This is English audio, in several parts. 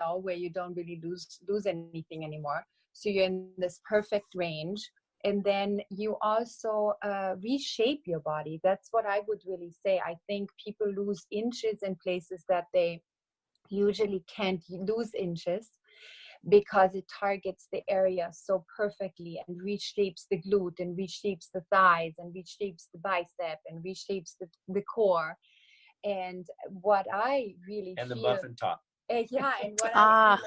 know, where you don't really lose anything anymore. So you're in this perfect range. And then you also reshape your body. That's what I would really say. I think people lose inches in places that they usually can't lose inches, because it targets the area so perfectly and reshapes the glute and reshapes the thighs and reshapes the bicep and reshapes the core. And what I really and the feel, muffin top. yeah, and what I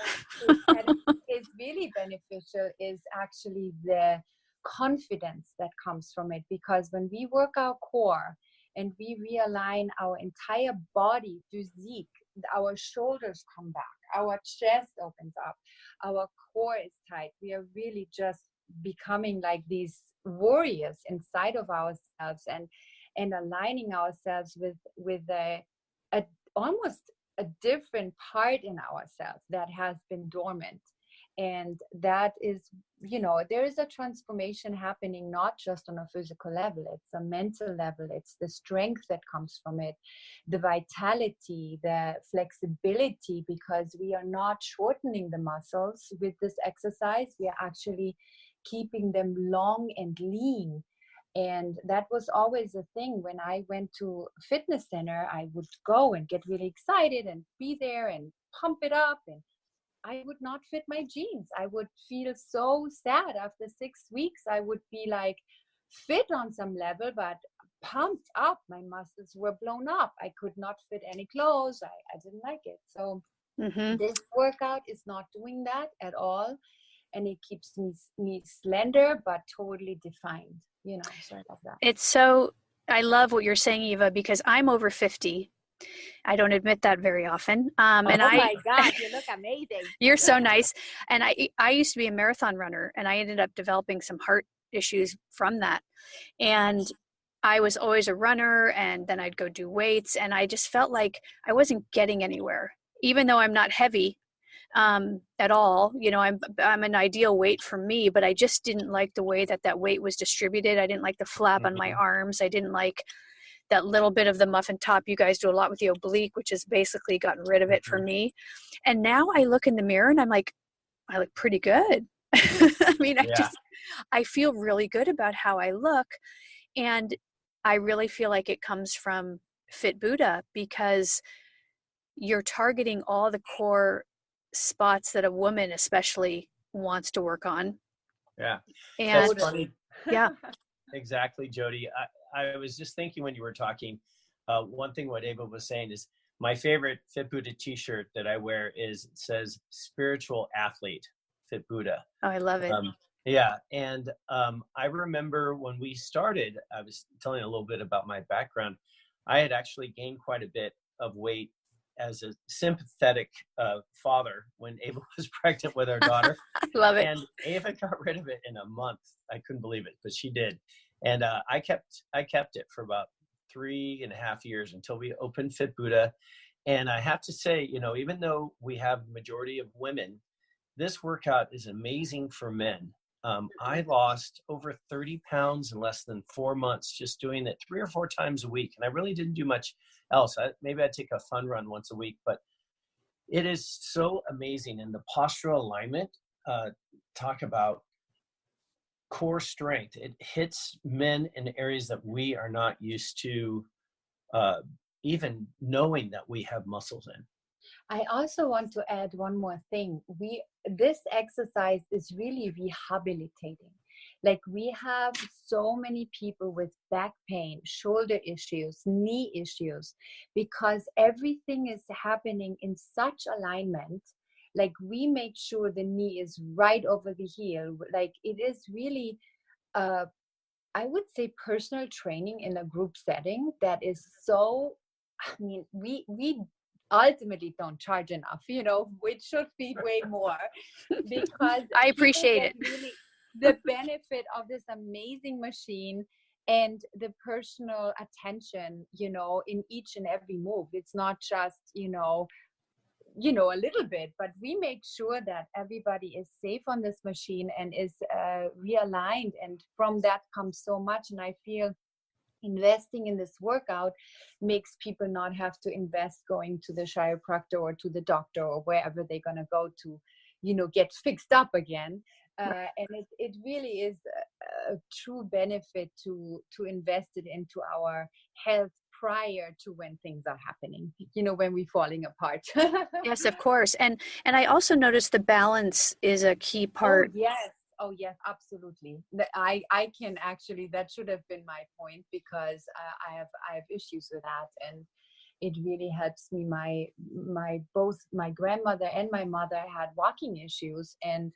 feel is really beneficial is actually the confidence that comes from it. Because when we work our core and we realign our entire body physique, our shoulders come back, our chest opens up, our core is tight. We are really just becoming like these warriors inside of ourselves, and aligning ourselves with a almost a different part in ourselves that has been dormant. And that is, you know, there is a transformation happening, not just on a physical level, it's a mental level, it's the strength that comes from it, the vitality, the flexibility, because we are not shortening the muscles with this exercise, we are actually keeping them long and lean. And that was always a thing. When I went to fitness center, I would go and get really excited and be there and pump it up, and I would not fit my jeans. I would feel so sad after 6 weeks. I would be like fit on some level, but pumped up. My muscles were blown up. I could not fit any clothes. I didn't like it. So this workout is not doing that at all. And it keeps me slender, but totally defined, you know, so I love that. It's so, I love what you're saying, Eva, because I'm over 50. I don't admit that very often. And my God, you look amazing. You're so nice. And I used to be a marathon runner, and I ended up developing some heart issues from that. And I was always a runner, and then I'd go do weights, and I just felt like I wasn't getting anywhere, even though I'm not heavy at all. You know, I'm an ideal weight for me, but I just didn't like the way that weight was distributed. I didn't like the flap on my arms. I didn't like that little bit of the muffin top. You guys do a lot with the oblique, which has basically gotten rid of it for me. And now I look in the mirror and I'm like, I look pretty good. I mean, I feel really good about how I look. And I really feel like it comes from Fit Buddha, because you're targeting all the core spots that a woman especially wants to work on. Yeah. And that's funny. Yeah. Exactly, Jody. I was just thinking when you were talking, one thing what Eva was saying is my favorite Fit Buddha t-shirt that I wear it says spiritual athlete, Fit Buddha. Oh, I love it. Yeah. And I remember when we started, I was telling a little bit about my background. I had actually gained quite a bit of weight as a sympathetic father when Eva was pregnant with our daughter. I love it. And Eva got rid of it in a month. I couldn't believe it, but she did. And I kept it for about 3.5 years until we opened Fit Buddha. And I have to say, you know, even though we have the majority of women, this workout is amazing for men. I lost over 30 pounds in less than 4 months just doing it 3 or 4 times a week. And I really didn't do much else. Maybe I'd take a fun run once a week, but it is so amazing. And the postural alignment, talk about core strength. It hits men in areas that we are not used to even knowing that we have muscles in. I also want to add one more thing. This exercise is really rehabilitating. Like, we have so many people with back pain, shoulder issues, knee issues, because everything is happening in such alignment. Like, we make sure the knee is right over the heel. Like, it is really, I would say, personal training in a group setting that is so, I mean, we ultimately don't charge enough, you know, which should be way more, because I appreciate it. Really the benefit of this amazing machine and the personal attention, you know, in each and every move. It's not just, you know, a little bit, but we make sure that everybody is safe on this machine and is realigned. And from that comes so much. And I feel investing in this workout makes people not have to invest going to the chiropractor or to the doctor or wherever they're going to go to, get fixed up again. And it really is a true benefit to invest it into our health prior to when things are happening, when we're falling apart. Yes, of course. And I also noticed the balance is a key part. Oh yes, absolutely. I can actually, that should have been my point, because I have issues with that, and it really helps me. Both my grandmother and my mother had walking issues, and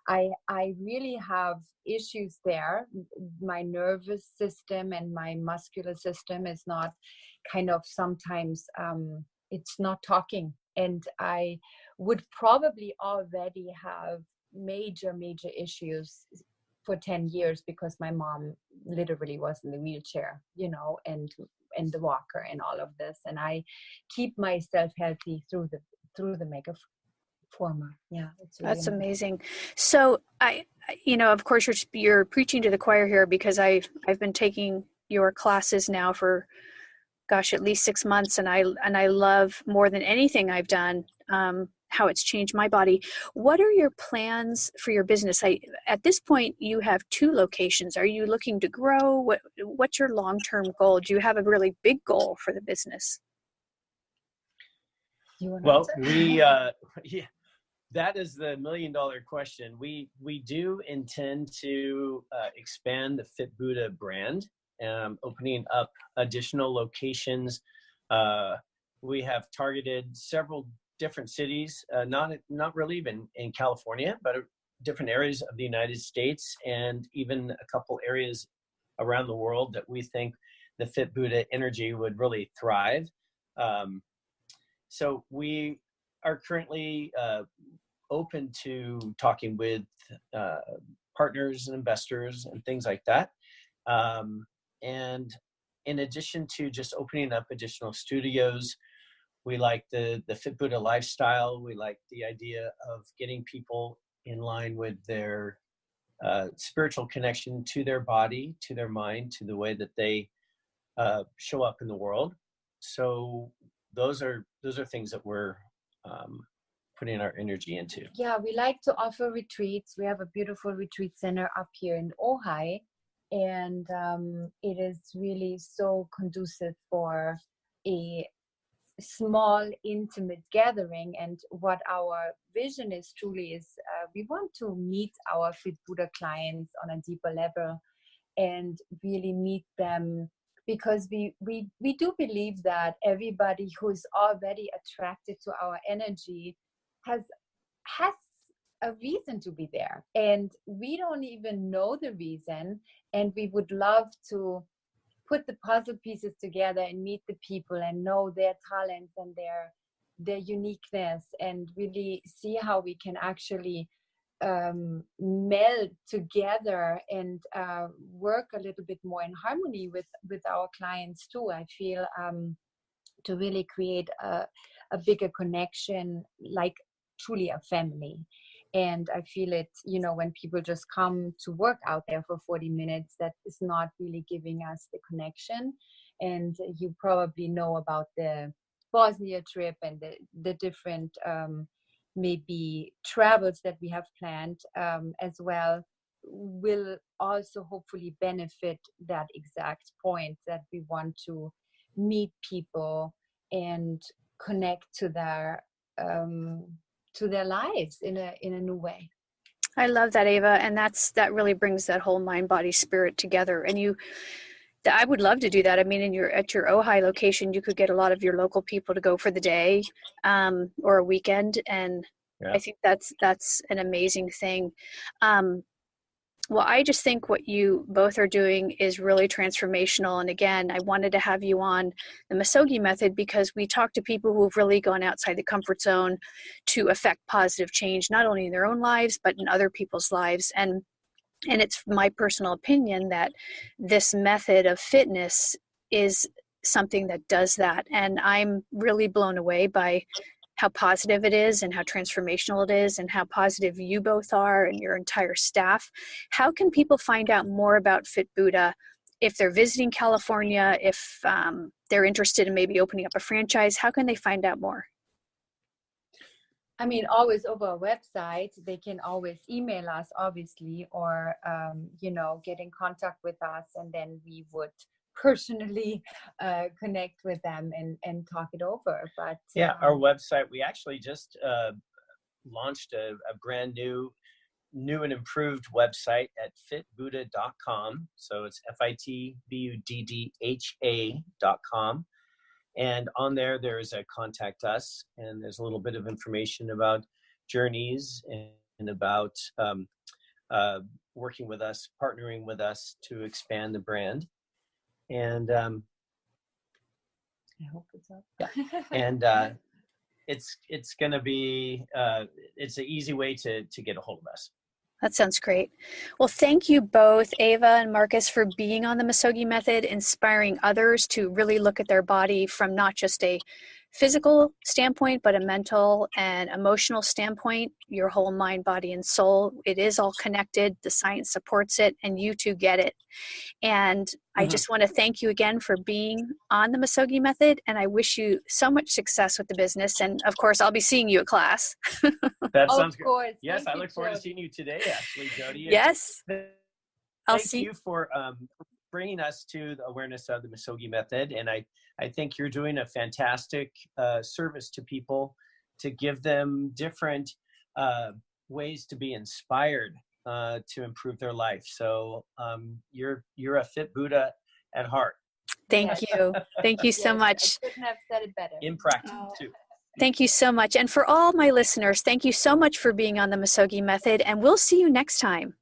I really have issues there. My nervous system and my muscular system is not kind of sometimes it's not talking, and I would probably already have major issues for 10 years, because my mom literally was in the wheelchair, and the walker and all of this, and I keep myself healthy through the mega former. Yeah, it's really That's amazing. So of course you're preaching to the choir here, because I've been taking your classes now for at least 6 months, and I love more than anything I've done how it's changed my body. What are your plans for your business? At this point, you have 2 locations. Are you looking to grow? What's your long-term goal? Do you have a really big goal for the business? Well, we that is the $1 million question. We do intend to expand the Fit Buddha brand, opening up additional locations. We have targeted several different cities, not really even in California, but different areas of the United States, and even a couple areas around the world that we think the Fit Buddha energy would really thrive. So we are currently open to talking with partners and investors and things like that. And in addition to just opening up additional studios, we like the Fit Buddha lifestyle. We like the idea of getting people in line with their spiritual connection to their body, to their mind, to the way that they show up in the world. So those are things that we're putting our energy into. Yeah, we like to offer retreats. We have a beautiful retreat center up here in Ojai, and it is really so conducive for a small, intimate gathering. And what our vision is truly is we want to meet our Fit Buddha clients on a deeper level and really meet them, because we do believe that everybody who is already attracted to our energy has a reason to be there, and we don't even know the reason, and we would love to put the puzzle pieces together and meet the people and know their talents and their uniqueness, and really see how we can actually meld together and work a little bit more in harmony with our clients too. I feel to really create a bigger connection, like truly a family. And I feel it, when people just come to work out there for 40 minutes, that is not really giving us the connection. And you probably know about the Bosnia trip and the different maybe travels that we have planned as well, will also hopefully benefit that exact point, that we want to meet people and connect to their lives in a new way. I love that, Eva, and that really brings that whole mind, body, spirit together. And I would love to do that. I mean, at your Ojai location, you could get a lot of your local people to go for the day or a weekend, and yeah. I think that's an amazing thing. Well, I just think what you both are doing is really transformational. And again, I wanted to have you on the MISOGI method because we talk to people who've really gone outside the comfort zone to affect positive change, not only in their own lives, but in other people's lives. And it's my personal opinion that this method of fitness is something that does that. And I'm really blown away by how positive it is and how transformational it is and how positive you both are and your entire staff. How can people find out more about Fit Buddha if they're visiting California, if they're interested in maybe opening up a franchise, how can they find out more? I mean, always over our website. They can always email us, obviously, or, you know, get in contact with us, and then we would personally connect with them and talk it over. But yeah, our website, we actually just launched a brand new and improved website at fitbuddha.com. So it's FITBUDDHA.com. And on there is a contact us, and there's a little bit of information about journeys and about working with us, partnering with us to expand the brand. And I hope it's up. Yeah. And it's going to be, it's an easy way to get a hold of us. That sounds great. Well, thank you both, Eva and Marcus, for being on the MISOGI method, inspiring others to really look at their body from not just a physical standpoint, but a mental and emotional standpoint, your whole mind, body, and soul. It is all connected. The science supports it, and you two get it. And I just want to thank you again for being on the MISOGI method, and I wish you so much success with the business. And of course, I'll be seeing you at class. That sounds good. Course. Yes, Thank I look forward to seeing you today, actually, Jody. Yes. Thank you for bringing us to the awareness of the MISOGI method. And I think you're doing a fantastic service to people to give them different ways to be inspired to improve their life. So you're a fit Buddha at heart. Thank you. Thank you so much. I couldn't have said it better. In practice, too. Thank you so much. And for all my listeners, thank you so much for being on the MISOGI method, and we'll see you next time.